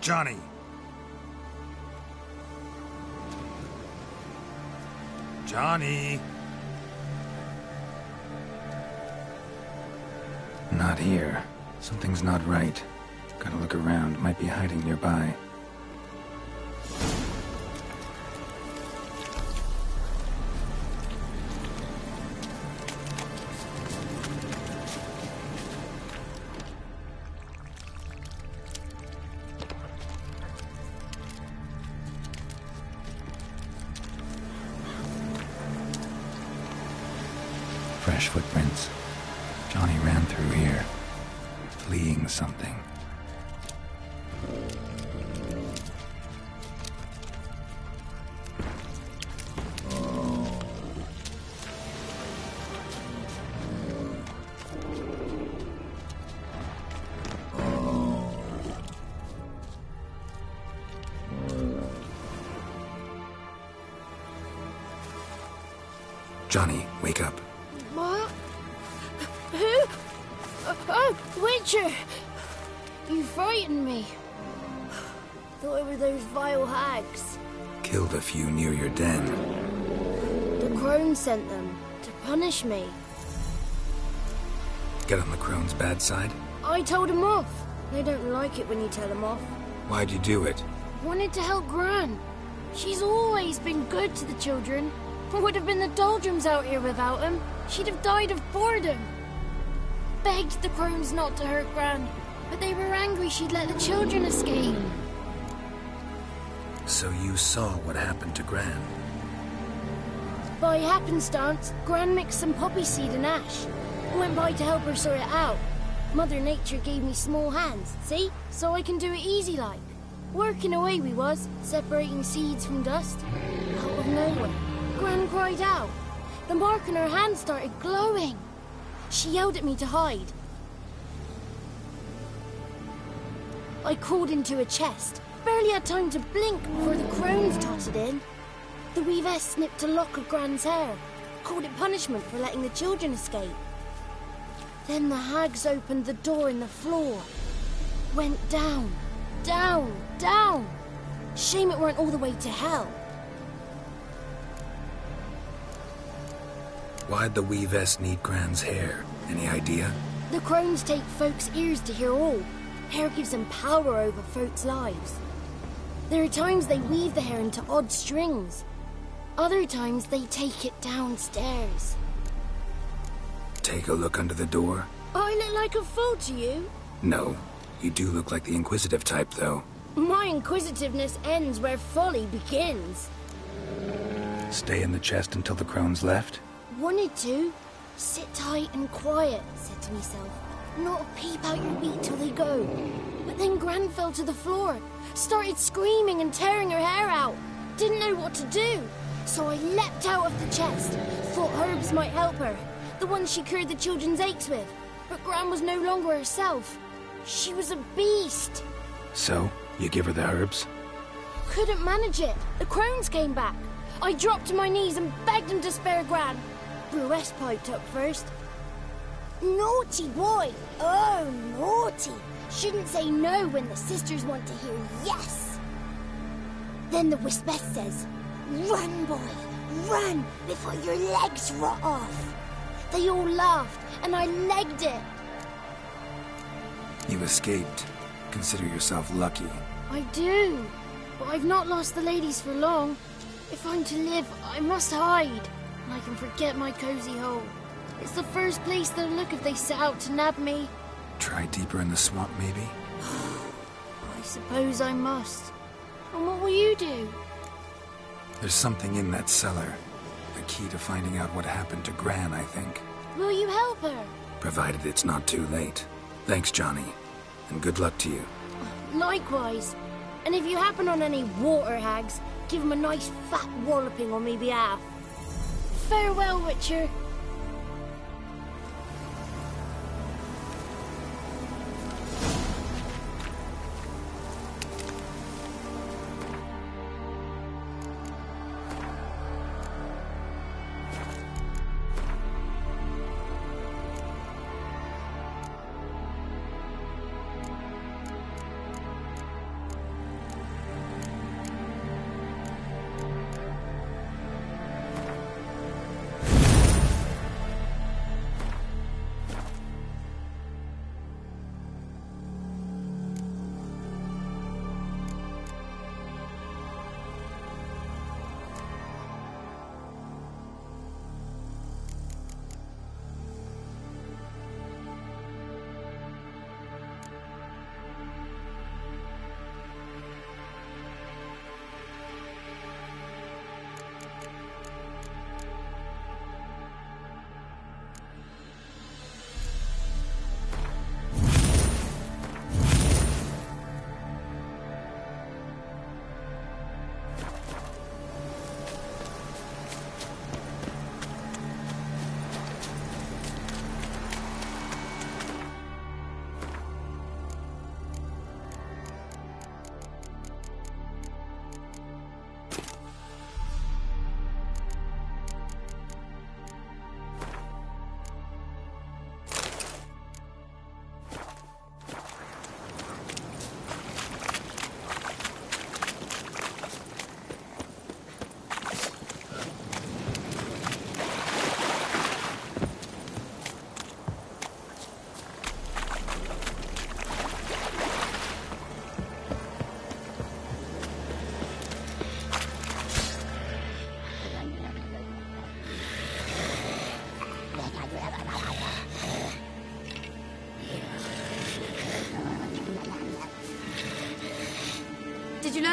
Johnny! Johnny! Not here. Something's not right. Gotta look around. Might be hiding nearby. Fresh footprints. Johnny ran through here, fleeing something. Johnny, wake up. What? Who? Oh, Witcher! You frightened me. Thought it were those vile hags. Killed a few near your den. The crone sent them to punish me. Get on the crone's bad side? I told them off. They don't like it when you tell them off. Why'd you do it? Wanted to help Gran. She's always been good to the children. Would have been the doldrums out here without him. She'd have died of boredom. Begged the crones not to hurt Gran, but they were angry she'd let the children escape. So you saw what happened to Gran? By happenstance, Gran mixed some poppy seed and ash. Went by to help her sort it out. Mother Nature gave me small hands, see? So I can do it easy like. Working away we was, separating seeds from dust. Out of nowhere, Gran cried out. The mark on her hand started glowing. She yelled at me to hide. I crawled into a chest. Barely had time to blink before the crones totted in. The weavess snipped a lock of Gran's hair. Called it punishment for letting the children escape. Then the hags opened the door in the floor. Went down, down, down. Shame it weren't all the way to hell. Why'd the weavess need Gran's hair? Any idea? The crones take folks' ears to hear all. Hair gives them power over folks' lives. There are times they weave the hair into odd strings. Other times they take it downstairs. Take a look under the door? I look like a fool to you? No. You do look like the inquisitive type, though. My inquisitiveness ends where folly begins. Stay in the chest until the crones left? Wanted to. Sit tight and quiet, said to myself. Not peep out your beat till they go. But then Gran fell to the floor. Started screaming and tearing her hair out. Didn't know what to do. So I leapt out of the chest. Thought herbs might help her. The ones she cured the children's aches with. But Gran was no longer herself. She was a beast. So, you give her the herbs? Couldn't manage it. The crones came back. I dropped to my knees and begged them to spare Gran. Bruce piped up first. Naughty boy! Oh, naughty! Shouldn't say no when the sisters want to hear yes! Then the Wispeth says, run, boy, run, before your legs rot off. They all laughed, and I legged it. You escaped. Consider yourself lucky. I do, but I've not lost the ladies for long. If I'm to live, I must hide, and I can forget my cozy hole. It's the first place they'll look if they set out to nab me. Try deeper in the swamp, maybe? I suppose I must. And what will you do? There's something in that cellar. The key to finding out what happened to Gran, I think. Will you help her? Provided it's not too late. Thanks, Johnny. And good luck to you. Likewise. And if you happen on any water hags, give them a nice fat walloping on me behalf. Farewell, Witcher.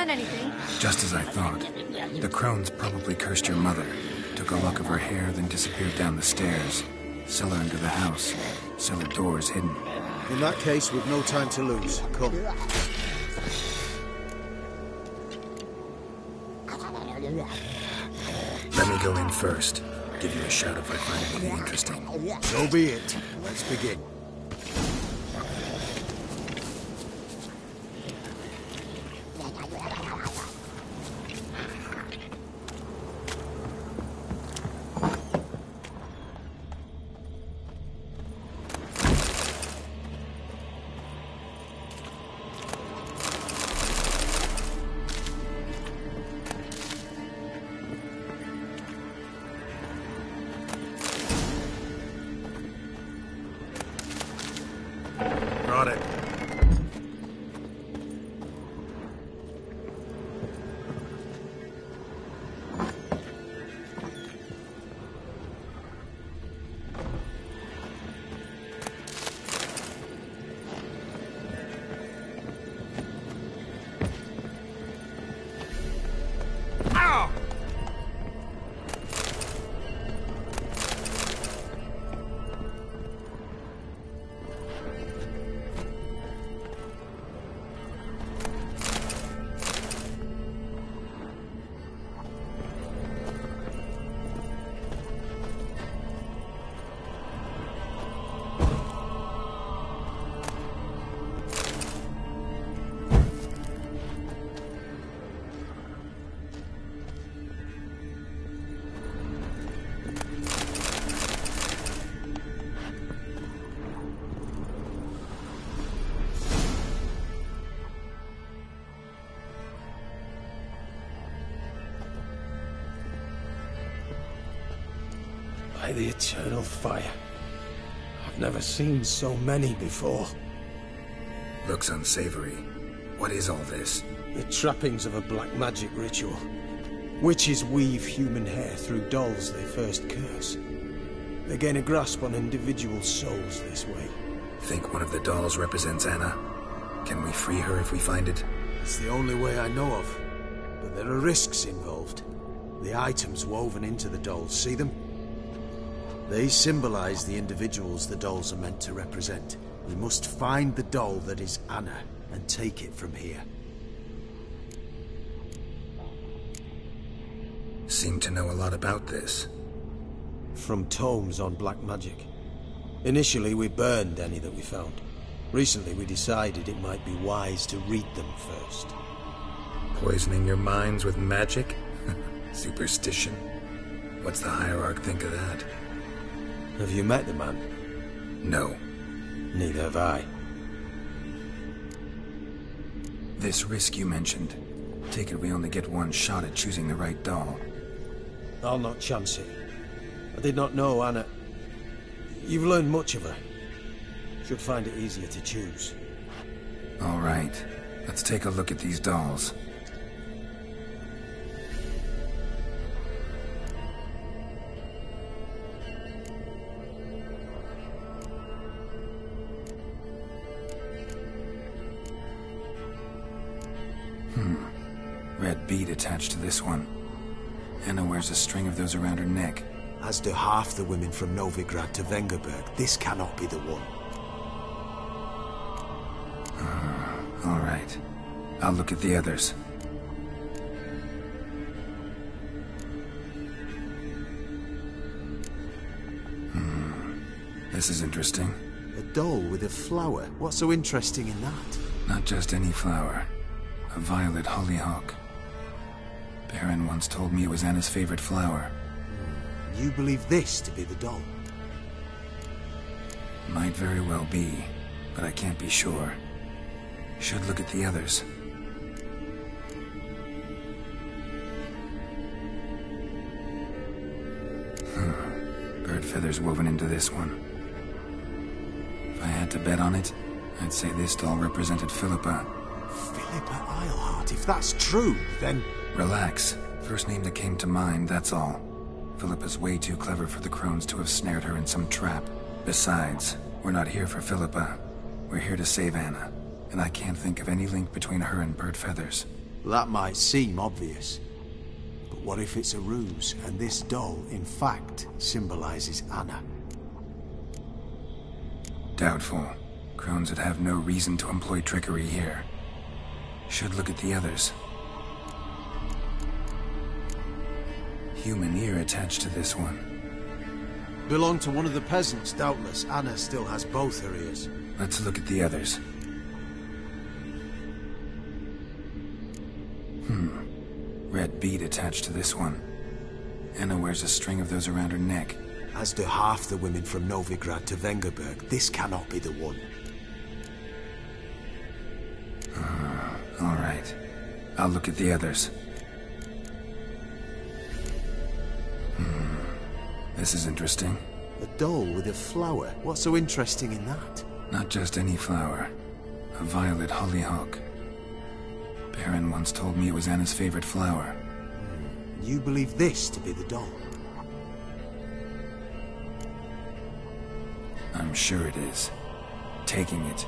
learn anything? Just as I thought. The crones probably cursed your mother, took a lock of her hair, then disappeared down the stairs. Cellar into the house. Cellar doors hidden. In that case, we've no time to lose. Come. Let me go in first. Give you a shout if I find anything interesting. So be it. Let's begin. Got it. By the eternal fire. I've never seen so many before. Looks unsavory. What is all this? The trappings of a black magic ritual. Witches weave human hair through dolls they first curse. They gain a grasp on individual souls this way. Think one of the dolls represents Anna? Can we free her if we find it? It's the only way I know of. But there are risks involved. The items woven into the dolls, see them? They symbolize the individuals the dolls are meant to represent. We must find the doll that is Anna and take it from here. Seem to know a lot about this. From tomes on black magic. Initially, we burned any that we found. Recently, we decided it might be wise to read them first. Poisoning your minds with magic? Superstition? What's the hierarch think of that? Have you met the man? No. Neither have I. This risk you mentioned. Take it we only get one shot at choosing the right doll. I'll not chance it. I did not know Anna. You've learned much of her. Should find it easier to choose. All right. Let's take a look at these dolls. Red bead attached to this one. Anna wears a string of those around her neck. As do half the women from Novigrad to Vengerberg. This cannot be the one. All right. I'll look at the others. This is interesting. A doll with a flower. What's so interesting in that? Not just any flower. A violet hollyhock. Baron once told me it was Anna's favorite flower. You believe this to be the doll? Might very well be, but I can't be sure. Should look at the others. Bird feathers woven into this one. If I had to bet on it, I'd say this doll represented Philippa. Philippa Eilhart, if that's true, then... Relax. First name that came to mind, that's all. Philippa's way too clever for the crones to have snared her in some trap. Besides, we're not here for Philippa. We're here to save Anna, and I can't think of any link between her and Bird Feathers. That might seem obvious. But what if it's a ruse, and this doll, in fact, symbolizes Anna? Doubtful. Crones would have no reason to employ trickery here. Should look at the others. Human ear attached to this one. Belonged to one of the peasants, doubtless. Anna still has both her ears. Let's look at the others. Red bead attached to this one. Anna wears a string of those around her neck. As do half the women from Novigrad to Vengerberg. This cannot be the one. All right. I'll look at the others. This is interesting. A doll with a flower. What's so interesting in that? Not just any flower. A violet hollyhock. Baron once told me it was Anna's favorite flower. You believe this to be the doll? I'm sure it is. Taking it.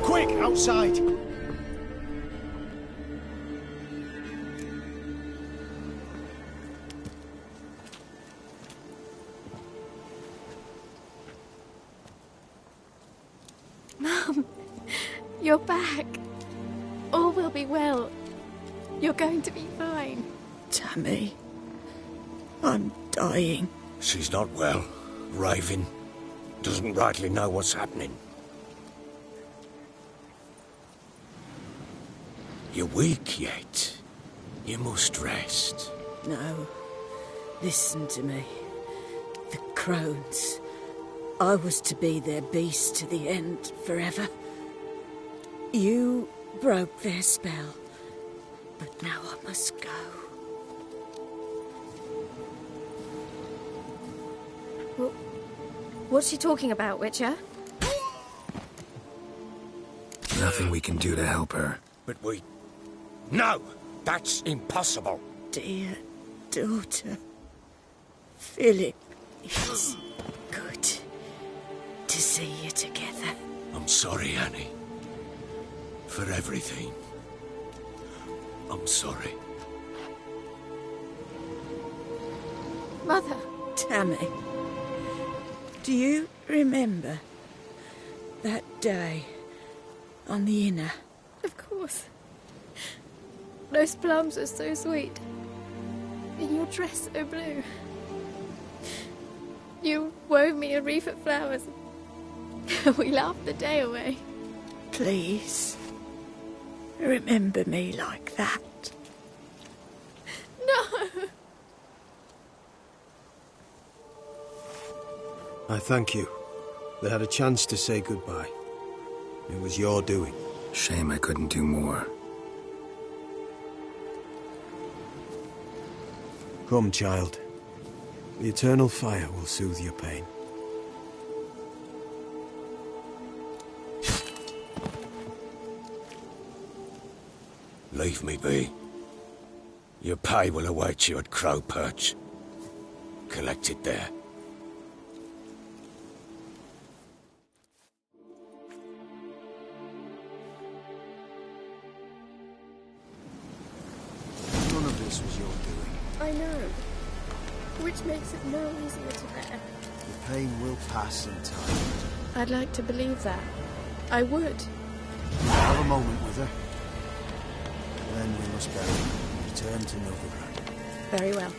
Quick, outside! Mum, you're back. All will be well. You're going to be fine. Tammy, I'm dying. She's not well. Raving. Doesn't rightly know what's happening. You're weak yet. You must rest. No. Listen to me. The Crones. I was to be their beast to the end, forever. You broke their spell. But now I must go. Well, what's she talking about, Witcher? Nothing we can do to help her. But we... No! That's impossible! Dear daughter, Philip, it's good to see you together. I'm sorry, Annie. For everything. I'm sorry. Mother. Tammy, do you remember that day on the Inner? Of course. Those plums are so sweet. And your dress so blue. You wove me a wreath of flowers. We laughed the day away. Please, remember me like that. No! I thank you. They had a chance to say goodbye. It was your doing. Shame I couldn't do more. Come, child. The eternal fire will soothe your pain. Leave me be. Your pay will await you at Crow Perch. Collect it there. None of this was your doing. I know. Which makes it no easier to bear. The pain will pass in time. I'd like to believe that. I would. Have a moment with her. Then we must bury her and return to Novigrad. Very well.